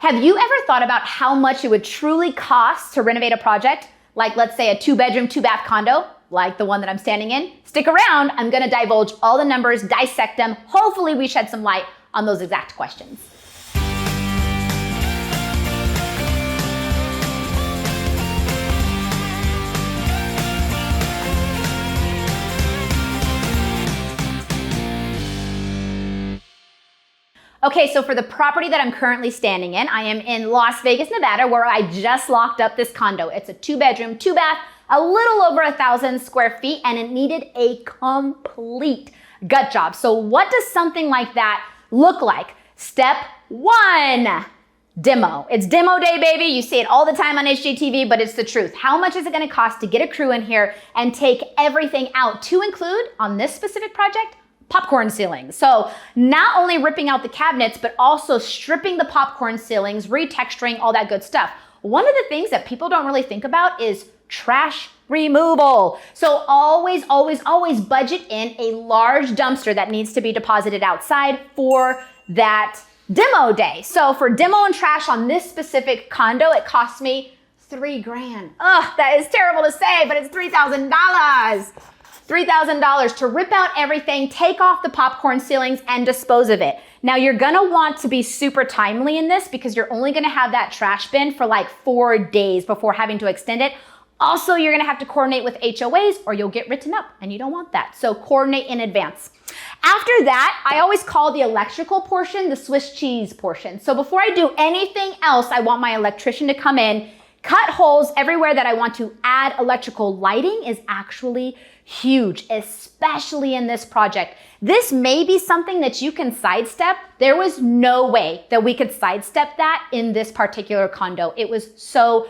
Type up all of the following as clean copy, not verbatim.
Have you ever thought about how much it would truly cost to renovate a project? Like, let's say a 2-bedroom, 2-bath condo, like the one that I'm standing in? Stick around, I'm gonna divulge all the numbers, dissect them. Hopefully we shed some light on those exact questions. Okay, so for the property that I'm currently standing in, I am in Las Vegas, Nevada, where I just locked up this condo. It's a 2-bedroom, 2-bath, a little over 1,000 square feet, and it needed a complete gut job. So what does something like that look like? Step 1, demo. It's demo day, baby. You see it all the time on HGTV, but it's the truth. How much is it gonna cost to get a crew in here and take everything out to include, on this specific project, popcorn ceilings? So not only ripping out the cabinets, but also stripping the popcorn ceilings, retexturing, all that good stuff. One of the things that people don't really think about is trash removal. So always, always, always budget in a large dumpster that needs to be deposited outside for that demo day. So for demo and trash on this specific condo, it cost me $3,000. Ugh, that is terrible to say, but it's $3,000. $3,000 to rip out everything, take off the popcorn ceilings, and dispose of it. Now you're gonna want to be super timely in this because you're only gonna have that trash bin for like 4 days before having to extend it. Also, you're gonna have to coordinate with HOAs or you'll get written up and you don't want that. So coordinate in advance. After that, I always call the electrical portion the Swiss cheese portion. So before I do anything else, I want my electrician to come in, cut holes everywhere that I want to add electrical lighting is actually huge, especially in this project. This may be something that you can sidestep. There was no way that we could sidestep that in this particular condo. It was so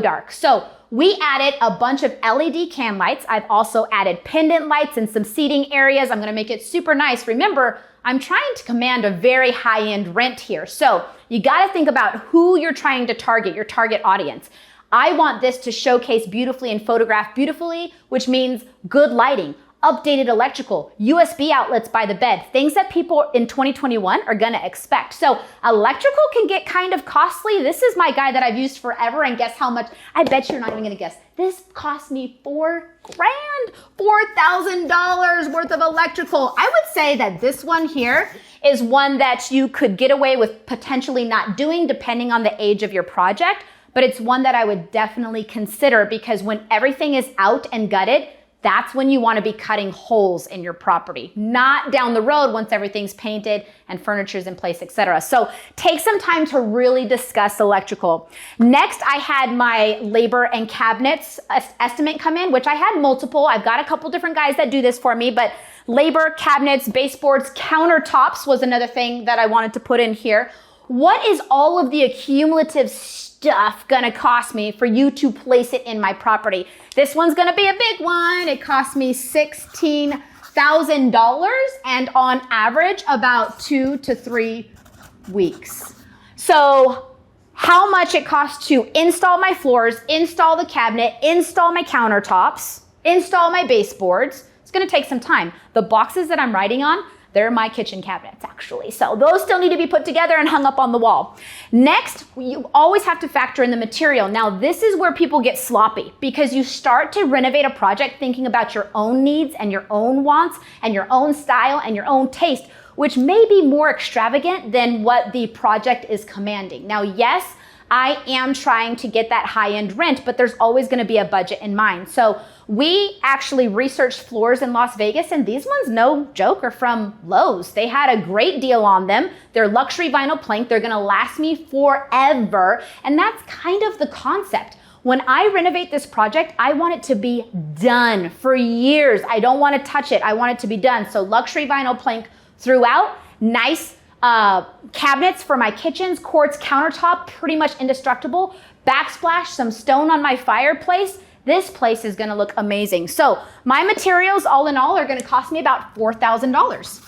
dark. So we added a bunch of LED can lights. I've also added pendant lights and some seating areas. I'm gonna make it super nice. Remember, I'm trying to command a very high-end rent here. So you gotta think about who you're trying to target, your target audience. I want this to showcase beautifully and photograph beautifully, which means good lighting, updated electrical, USB outlets by the bed, things that people in 2021 are gonna expect. So electrical can get kind of costly. This is my guy that I've used forever, and guess how much? I bet you're not even gonna guess. This cost me $4,000, $4,000 worth of electrical. I would say that this one here is one that you could get away with potentially not doing depending on the age of your project, but it's one that I would definitely consider because when everything is out and gutted, that's when you want to be cutting holes in your property, not down the road once everything's painted and furniture's in place, etc. So take some time to really discuss electrical. Next, I had my labor and cabinets estimate come in, which I had multiple. I've got a couple different guys that do this for me, but labor, cabinets, baseboards, countertops was another thing that I wanted to put in here. What is all of the accumulative stuff gonna cost me for you to place it in my property? This one's gonna be a big one. It cost me $16,000 and on average about 2 to 3 weeks. So how much it costs to install my floors, install the cabinet, install my countertops, install my baseboards. It's gonna take some time. The boxes that I'm writing on, they're my kitchen cabinets, actually. So those still need to be put together and hung up on the wall. Next, you always have to factor in the material. Now, this is where people get sloppy because you start to renovate a project thinking about your own needs and your own wants and your own style and your own taste, which may be more extravagant than what the project is commanding. Now, yes, I am trying to get that high-end rent, but there's always gonna be a budget in mind. So we actually researched floors in Las Vegas, and these ones, no joke, are from Lowe's. They had a great deal on them. They're luxury vinyl plank. They're gonna last me forever, and that's kind of the concept. When I renovate this project, I want it to be done for years. I don't wanna touch it. I want it to be done. So luxury vinyl plank throughout, nice cabinets for my kitchens, quartz countertop, pretty much indestructible, backsplash, some stone on my fireplace. This place is gonna look amazing. So my materials all in all are gonna cost me about $4,000.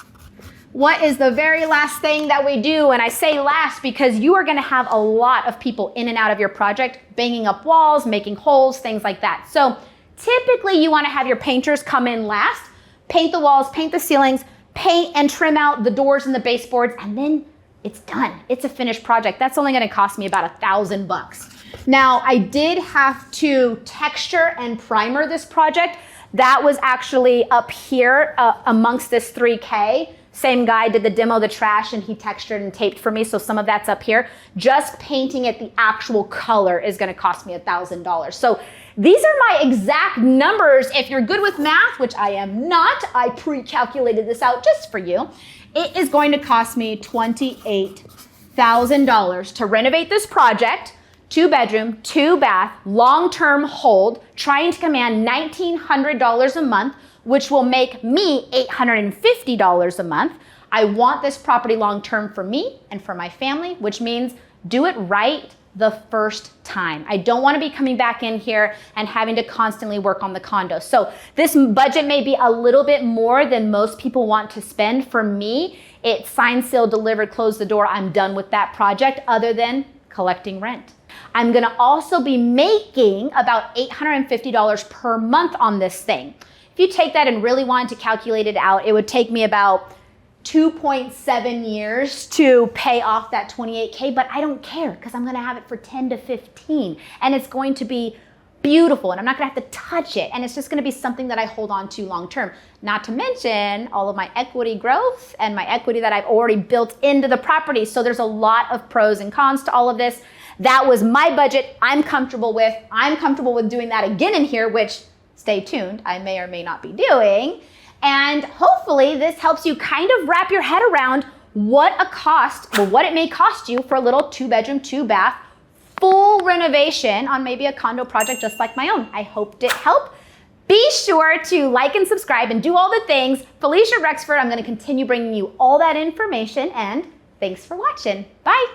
What is the very last thing that we do? And I say last because you are gonna have a lot of people in and out of your project, banging up walls, making holes, things like that. So typically you wanna have your painters come in last, paint the walls, paint the ceilings, paint and trim out the doors and the baseboards, and then it's done. It's a finished project. That's only gonna cost me about $1,000. Now, I did have to texture and primer this project. That was actually up here amongst this 3K. Same guy did the demo, the trash, and he textured and taped for me, so some of that's up here. Just painting it the actual color is gonna cost me $1,000. So these are my exact numbers. If you're good with math, which I am not, I pre-calculated this out just for you. It is going to cost me $28,000 to renovate this project. 2-bedroom, 2-bath, long-term hold, trying to command $1,900 a month, which will make me $850 a month. I want this property long-term for me and for my family, which means do it right the first time. I don't want to be coming back in here and having to constantly work on the condo. So this budget may be a little bit more than most people want to spend. For me, it's signed, sealed, delivered, close the door. I'm done with that project other than collecting rent. I'm gonna also be making about $850 per month on this thing. If you take that and really wanted to calculate it out, it would take me about 2.7 years to pay off that 28K, but I don't care because I'm gonna have it for 10 to 15 and it's going to be beautiful and I'm not gonna have to touch it and it's just gonna be something that I hold on to long term. Not to mention all of my equity growth and my equity that I've already built into the property. So there's a lot of pros and cons to all of this. That was my budget I'm comfortable with. I'm comfortable with doing that again in here, which stay tuned, I may or may not be doing. And hopefully this helps you kind of wrap your head around what it may cost you for a little 2-bedroom, 2-bath, full renovation on maybe a condo project just like my own. I hoped it helped. Be sure to like and subscribe and do all the things. Falisha Rexford, I'm gonna continue bringing you all that information and thanks for watching. Bye.